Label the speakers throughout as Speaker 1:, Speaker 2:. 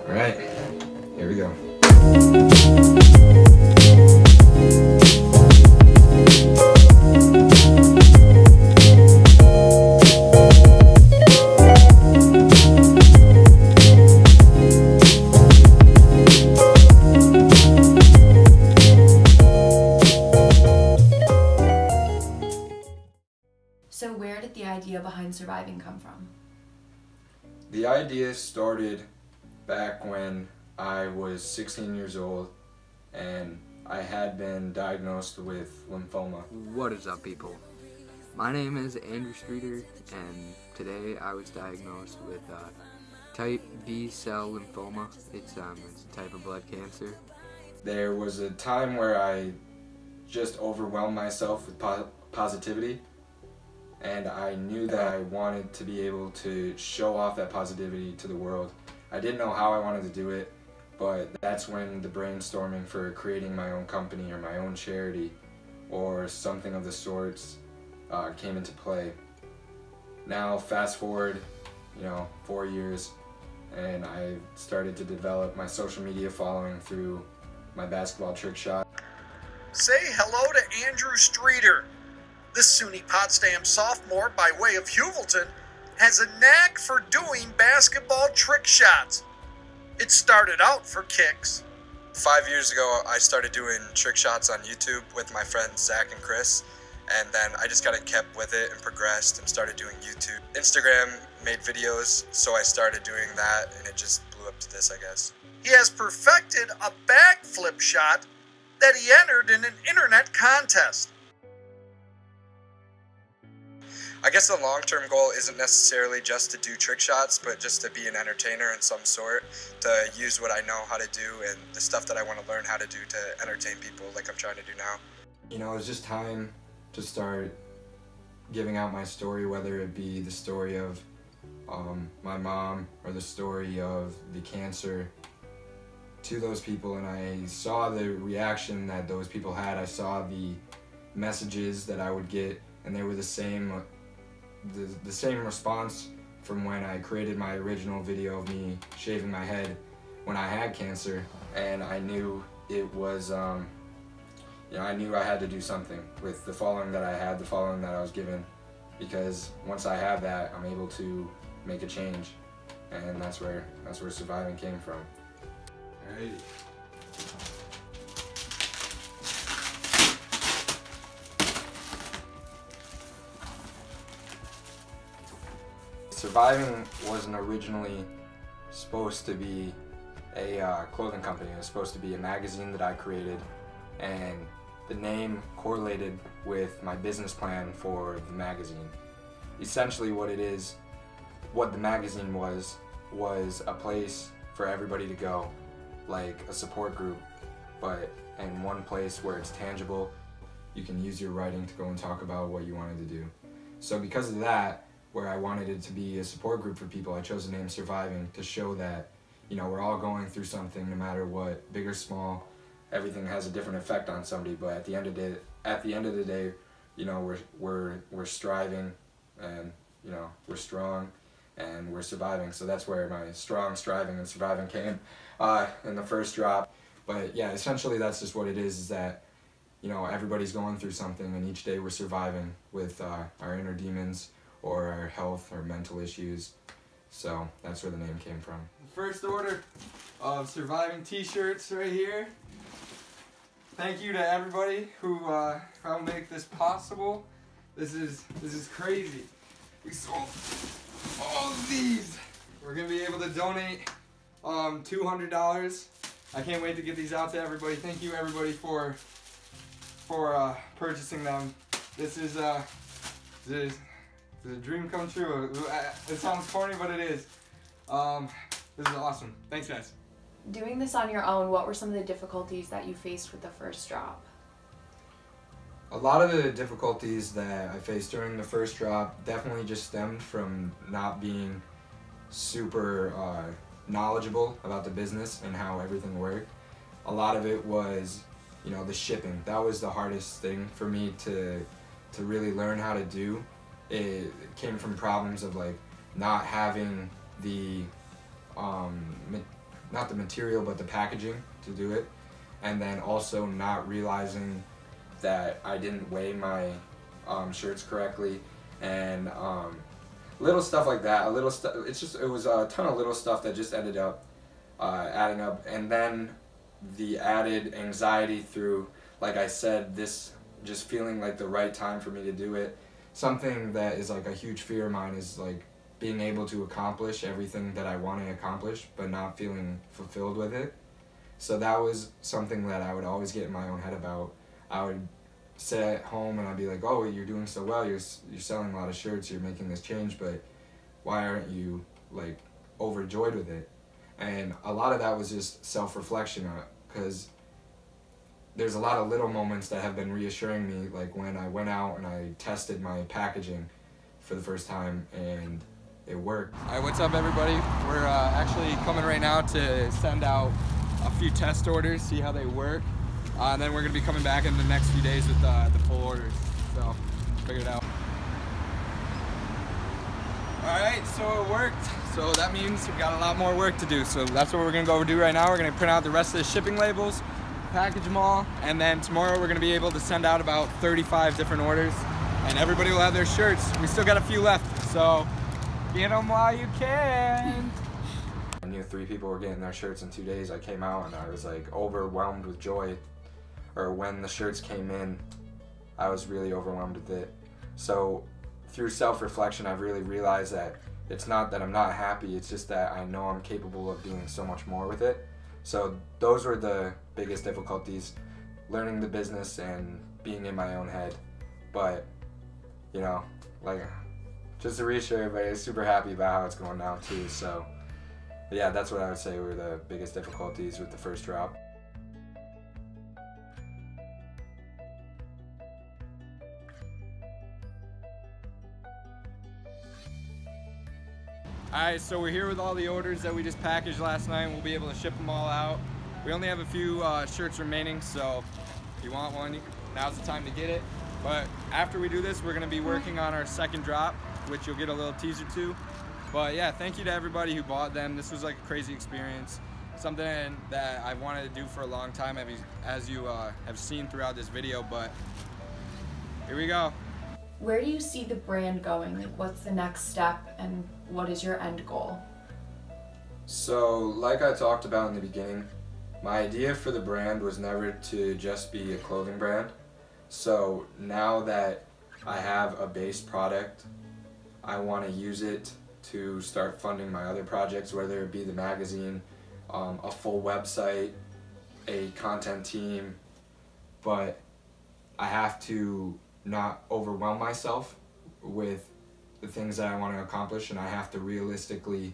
Speaker 1: All right, here we go.
Speaker 2: So where did the idea behind Surviving come from?
Speaker 1: The idea started back when I was 16 years old and I had been diagnosed with lymphoma.
Speaker 3: What is up, people? My name is Andrew Streeter, and today I was diagnosed with type B cell lymphoma. It's a type of blood cancer.
Speaker 1: There was a time where I just overwhelmed myself with positivity, and I knew that I wanted to be able to show off that positivity to the world. I didn't know how I wanted to do it, but that's when the brainstorming for creating my own company or my own charity or something of the sorts came into play. Now fast forward, 4 years, and I started to develop my social media following through my basketball trick shot.
Speaker 4: Say hello to Andrew Streeter. This SUNY Potsdam sophomore by way of Heuvelton has a knack for doing basketball trick shots. It started out for kicks.
Speaker 5: 5 years ago, I started doing trick shots on YouTube with my friends Zach and Chris, and then I just kind of kept with it and progressed and started doing YouTube. Instagram made videos, so I started doing that, and it just blew up to this, I guess.
Speaker 4: He has perfected a backflip shot that he entered in an internet contest.
Speaker 5: I guess the long-term goal isn't necessarily just to do trick shots, but just to be an entertainer in some sort, to use what I know how to do and the stuff that I want to learn how to do to entertain people like I'm trying to do now.
Speaker 1: It was just time to start giving out my story, whether it be the story of my mom or the story of the cancer, to those people, and I saw the reaction that those people had. I saw the messages that I would get, and they were the same response from when I created my original video of me shaving my head when I had cancer. And I knew it was, I knew I had to do something with the following that I had, the following that I was given, because once I have that, I'm able to make a change, and that's where Surviving came from. Alrighty. Surviving wasn't originally supposed to be a clothing company. It was supposed to be a magazine that I created, and the name correlated with my business plan for the magazine. Essentially what the magazine was a place for everybody to go, like a support group, but in one place where it's tangible. You can use your writing to go and talk about what you wanted to do. So because of that, where I wanted it to be a support group for people, I chose the name Surviving to show that, we're all going through something, no matter what, big or small. Everything has a different effect on somebody, but at the end of the day, we're striving, and we're strong, and we're surviving. So that's where my strong, striving, and surviving came in the first drop. But yeah, essentially that's just what it is that everybody's going through something, and each day we're surviving with our inner demons or our health or mental issues. So that's where the name came from.
Speaker 6: First order of Surviving t-shirts right here. Thank you to everybody who helped make this possible. This is crazy. We sold all of these. We're gonna be able to donate $200. I can't wait to get these out to everybody. Thank you everybody for purchasing them. This is a dream come true. It sounds corny, but it is. This is awesome. Thanks, guys.
Speaker 2: Doing this on your own, what were some of the difficulties that you faced with the first drop?
Speaker 1: A lot of the difficulties that I faced during the first drop definitely just stemmed from not being super knowledgeable about the business and how everything worked. A lot of it was, the shipping. That was the hardest thing for me to really learn how to do. It came from problems of not having the not the material, but the packaging to do it. And then also not realizing that I didn't weigh my shirts correctly, and little stuff like that. It was a ton of little stuff that just ended up adding up, and then the added anxiety through, like I said, this just feeling like the right time for me to do it. Something that is like a huge fear of mine is like being able to accomplish everything that I want to accomplish, but not feeling fulfilled with it. So that was something that I would always get in my own head about. I would sit at home and I'd be like, oh, you're doing so well, you're selling a lot of shirts, you're making this change, but why aren't you like overjoyed with it? And a lot of that was just self-reflection, because there's a lot of little moments that have been reassuring me, like when I went out and I tested my packaging for the first time and it worked.
Speaker 6: Alright, what's up everybody? We're actually coming right now to send out a few test orders, see how they work. And then we're going to be coming back in the next few days with the full orders. So, figure it out. Alright, so it worked. So that means we've got a lot more work to do. So that's what we're going to go do right now. We're going to print out the rest of the shipping labels, package them all, and then tomorrow we're going to be able to send out about 35 different orders. And everybody will have their shirts. We still got a few left, so get them while you can.
Speaker 1: I knew 3 people were getting their shirts in 2 days. I came out and I was like overwhelmed with joy. Or when the shirts came in, I was really overwhelmed with it. So through self-reflection, I've really realized that it's not that I'm not happy, it's just that I know I'm capable of doing so much more with it. So those were the biggest difficulties, learning the business and being in my own head. But, you know, like, just to reassure everybody, I'm super happy about how it's going now too. So yeah, that's what I would say were the biggest difficulties with the first drop.
Speaker 6: Alright, so we're here with all the orders that we just packaged last night. We'll be able to ship them all out. We only have a few shirts remaining, so if you want one, now's the time to get it. But after we do this, we're going to be working on our second drop, which you'll get a little teaser to. But yeah, thank you to everybody who bought them. This was like a crazy experience. Something that I wanted to do for a long time, as you have seen throughout this video, but here we go.
Speaker 2: Where do you see the brand going? Like, what's the next step and what is your end goal?
Speaker 1: So, like I talked about in the beginning, my idea for the brand was never to just be a clothing brand. So now that I have a base product, I want to use it to start funding my other projects, whether it be the magazine, a full website, a content team, but I have to not overwhelm myself with the things that I want to accomplish, and I have to realistically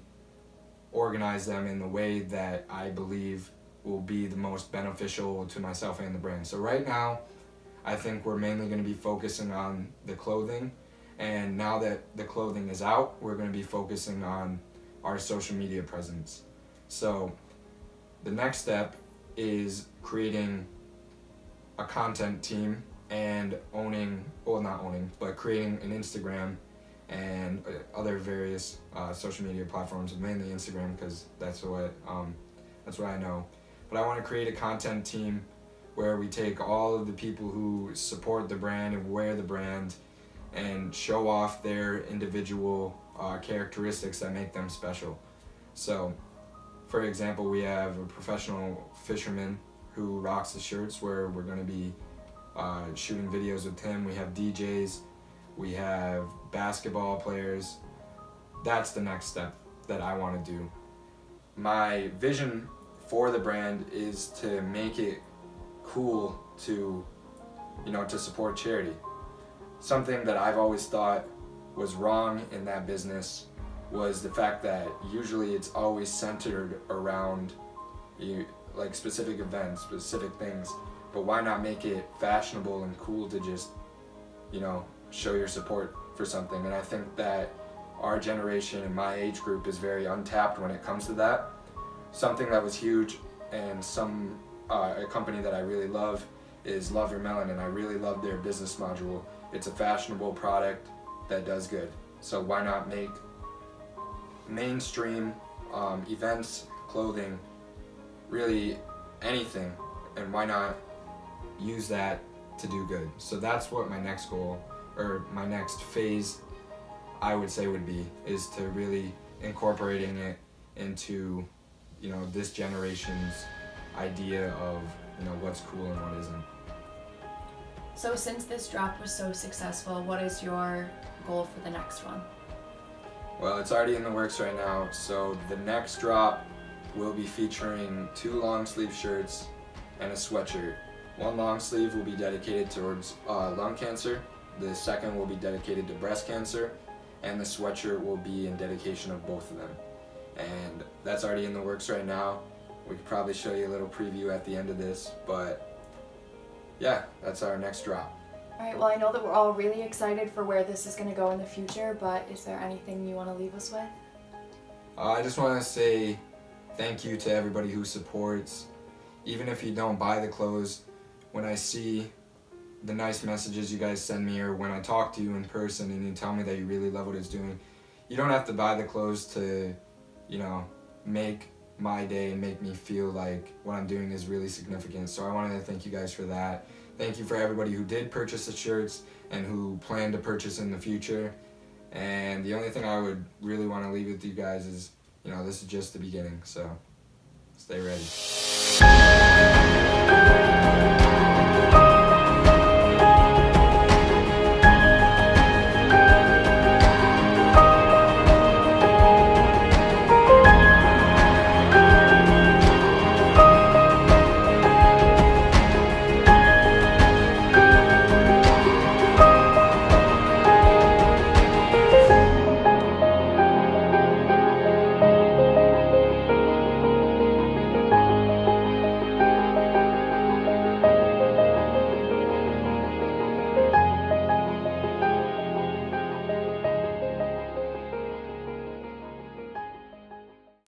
Speaker 1: organize them in the way that I believe will be the most beneficial to myself and the brand. So right now, I think we're mainly going to be focusing on the clothing, and now that the clothing is out, we're going to be focusing on our social media presence. So the next step is creating a content team and creating an Instagram and other various social media platforms, mainly Instagram, because that's what I know. But I want to create a content team where we take all of the people who support the brand and wear the brand and show off their individual characteristics that make them special. So, for example, we have a professional fisherman who rocks the shirts, where we're going to be shooting videos with him. We have DJs, we have basketball players. That's the next step that I want to do. My vision for the brand is to make it cool to support charity. Something that I've always thought was wrong in that business was the fact that usually it's always centered around like specific events, specific things. But why not make it fashionable and cool to just, show your support for something? And I think that our generation and my age group is very untapped when it comes to that. Something that was huge, and a company that I really love is Love Your Melon, and I really love their business module. It's a fashionable product that does good. So why not make mainstream events, clothing, really anything, and why not use that to do good? So that's what my next goal, or my next phase, I would say would be, is to really incorporating it into, you know, this generation's idea of, you know, what's cool and what isn't.
Speaker 2: So since this drop was so successful, what is your goal for the next one?
Speaker 1: Well, it's already in the works right now, so the next drop will be featuring 2 long sleeve shirts and a sweatshirt. One long sleeve will be dedicated towards lung cancer, the second will be dedicated to breast cancer, and the sweatshirt will be in dedication of both of them. And that's already in the works right now. We could probably show you a little preview at the end of this, but yeah, that's our next drop.
Speaker 2: Alright, well I know that we're all really excited for where this is going to go in the future, but is there anything you want to leave us with?
Speaker 1: I just want to say thank you to everybody who supports. Even if you don't buy the clothes, when I see the nice messages you guys send me, or when I talk to you in person and you tell me that you really love what it's doing, you don't have to buy the clothes to, you know, make my day and make me feel like what I'm doing is really significant. So I wanted to thank you guys for that. Thank you for everybody who did purchase the shirts and who plan to purchase in the future. And the only thing I would really want to leave with you guys is, you know, this is just the beginning, so stay ready.